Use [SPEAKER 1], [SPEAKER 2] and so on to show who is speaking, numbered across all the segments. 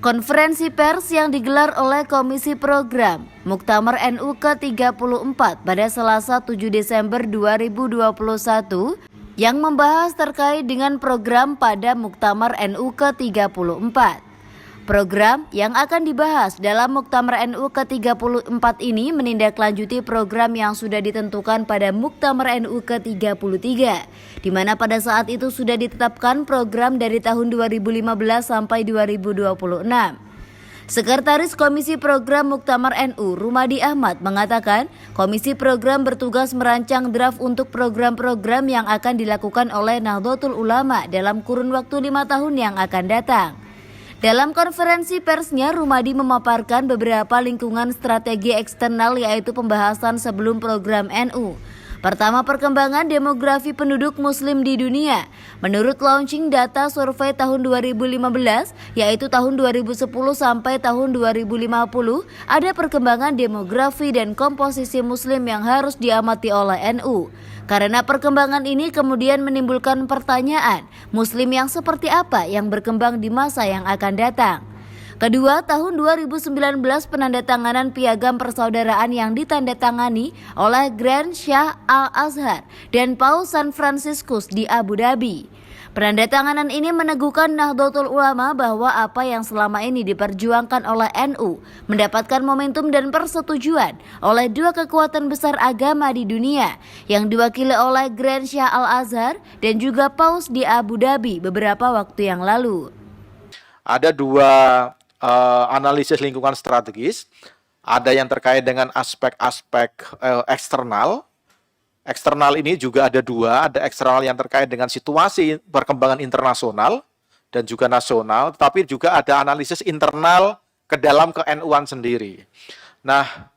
[SPEAKER 1] Konferensi pers yang digelar oleh Komisi Program Muktamar NU ke-34 pada Selasa 7 Desember 2021 yang membahas terkait dengan program pada Muktamar NU ke-34. Program yang akan dibahas dalam Muktamar NU ke-34 ini menindaklanjuti program yang sudah ditentukan pada Muktamar NU ke-33, di mana pada saat itu sudah ditetapkan program dari tahun 2015 sampai 2026. Sekretaris Komisi Program Muktamar NU, Rumadi Ahmad, mengatakan Komisi Program bertugas merancang draft untuk program-program yang akan dilakukan oleh Nahdlatul Ulama dalam kurun waktu 5 tahun yang akan datang. Dalam konferensi persnya, Rumadi memaparkan beberapa lingkungan strategi eksternal yaitu pembahasan sebelum program NU. Pertama, perkembangan demografi penduduk muslim di dunia. Menurut launching data survei tahun 2015, yaitu tahun 2010 sampai tahun 2050, ada perkembangan demografi dan komposisi muslim yang harus diamati oleh NU. Karena perkembangan ini kemudian menimbulkan pertanyaan, muslim yang seperti apa yang berkembang di masa yang akan datang. Kedua, tahun 2019 penandatanganan piagam persaudaraan yang ditandatangani oleh Grand Shah Al-Azhar dan Paus San Franciscus di Abu Dhabi. Penandatanganan ini meneguhkan Nahdlatul Ulama bahwa apa yang selama ini diperjuangkan oleh NU mendapatkan momentum dan persetujuan oleh dua kekuatan besar agama di dunia yang diwakili oleh Grand Shah Al-Azhar dan juga Paus di Abu Dhabi beberapa waktu yang lalu.
[SPEAKER 2] Ada dua analisis lingkungan strategis, ada yang terkait dengan aspek-aspek eksternal. Eksternal ini juga ada dua, ada eksternal yang terkait dengan situasi perkembangan internasional dan juga nasional, tetapi juga ada analisis internal ke dalam ke-NU-an sendiri. Nah,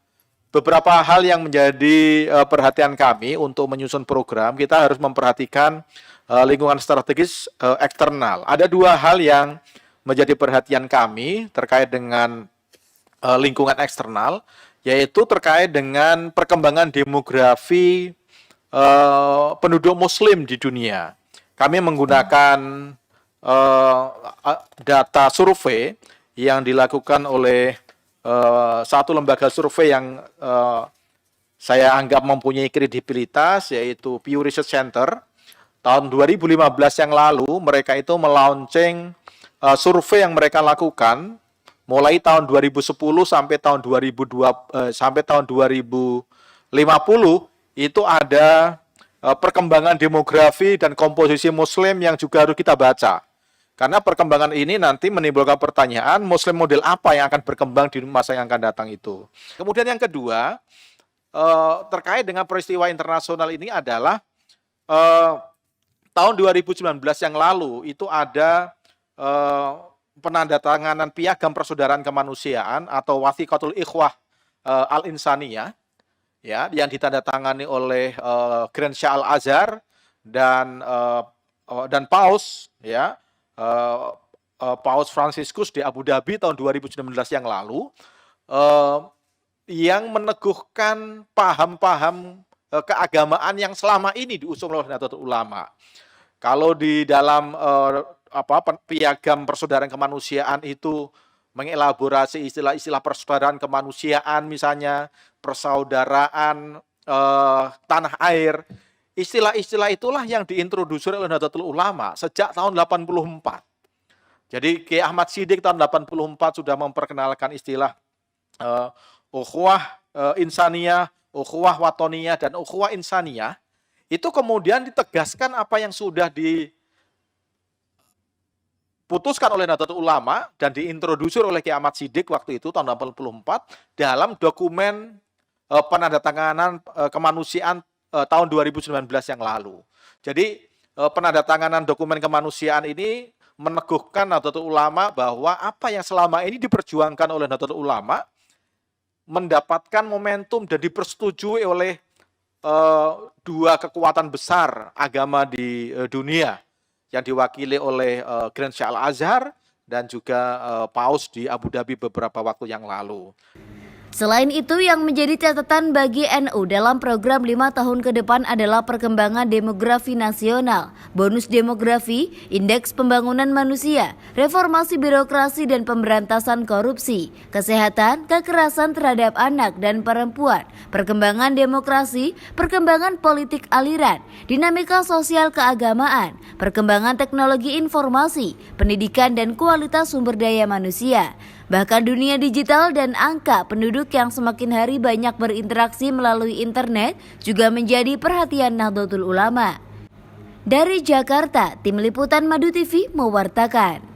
[SPEAKER 2] beberapa hal yang menjadi perhatian kami untuk menyusun program, kita harus memperhatikan lingkungan strategis eksternal. Ada dua hal yang menjadi perhatian kami terkait dengan lingkungan eksternal, yaitu terkait dengan perkembangan demografi penduduk muslim di dunia. Kami menggunakan data survei yang dilakukan oleh satu lembaga survei yang saya anggap mempunyai kredibilitas, yaitu Pew Research Center. Tahun 2015 yang lalu mereka itu melaunching survei yang mereka lakukan mulai tahun 2010 sampai tahun 2050 itu ada perkembangan demografi dan komposisi muslim yang juga harus kita baca. Karena perkembangan ini nanti menimbulkan pertanyaan muslim model apa yang akan berkembang di masa yang akan datang itu. Kemudian yang kedua, terkait dengan peristiwa internasional ini adalah tahun 2019 yang lalu itu ada penandatanganan piagam persaudaraan kemanusiaan atau Wathiqatul Ikhwah Al-Insaniyah, ya, yang ditandatangani oleh Grand Shah Al-Azhar dan Paus, ya, Paus Franciscus di Abu Dhabi tahun 2019 yang lalu, yang meneguhkan paham-paham keagamaan yang selama ini diusung oleh Nahdlatul Ulama. Kalau di dalam piagam persaudaraan kemanusiaan itu mengelaborasi istilah-istilah persaudaraan kemanusiaan, misalnya persaudaraan tanah air. Istilah-istilah itulah yang diintroduksi oleh Nahdlatul Ulama sejak tahun 84. Jadi Kiai Ahmad Siddiq tahun 84 sudah memperkenalkan istilah ukhuwah insaniyah, ukhuwah watoniyah, dan ukhuwah insaniyah. Itu kemudian ditegaskan apa yang sudah diputuskan oleh Nahdlatul Ulama dan diintrodusir oleh Kiai Ahmad Siddiq waktu itu tahun 84 dalam dokumen penandatanganan kemanusiaan tahun 2019 yang lalu. Jadi penandatanganan dokumen kemanusiaan ini meneguhkan Nahdlatul Ulama bahwa apa yang selama ini diperjuangkan oleh Nahdlatul Ulama mendapatkan momentum dan dipersetujui oleh dua kekuatan besar agama di dunia yang diwakili oleh Grand Shah Al-Azhar dan juga Paus di Abu Dhabi beberapa waktu yang lalu.
[SPEAKER 1] Selain itu, yang menjadi catatan bagi NU dalam program 5 tahun ke depan adalah perkembangan demografi nasional, bonus demografi, indeks pembangunan manusia, reformasi birokrasi dan pemberantasan korupsi, kesehatan, kekerasan terhadap anak dan perempuan, perkembangan demokrasi, perkembangan politik aliran, dinamika sosial keagamaan, perkembangan teknologi informasi, pendidikan dan kualitas sumber daya manusia. Bahkan dunia digital dan angka penduduk yang semakin hari banyak berinteraksi melalui internet juga menjadi perhatian Nahdlatul Ulama. Dari Jakarta, Tim Liputan Madu TV mewartakan.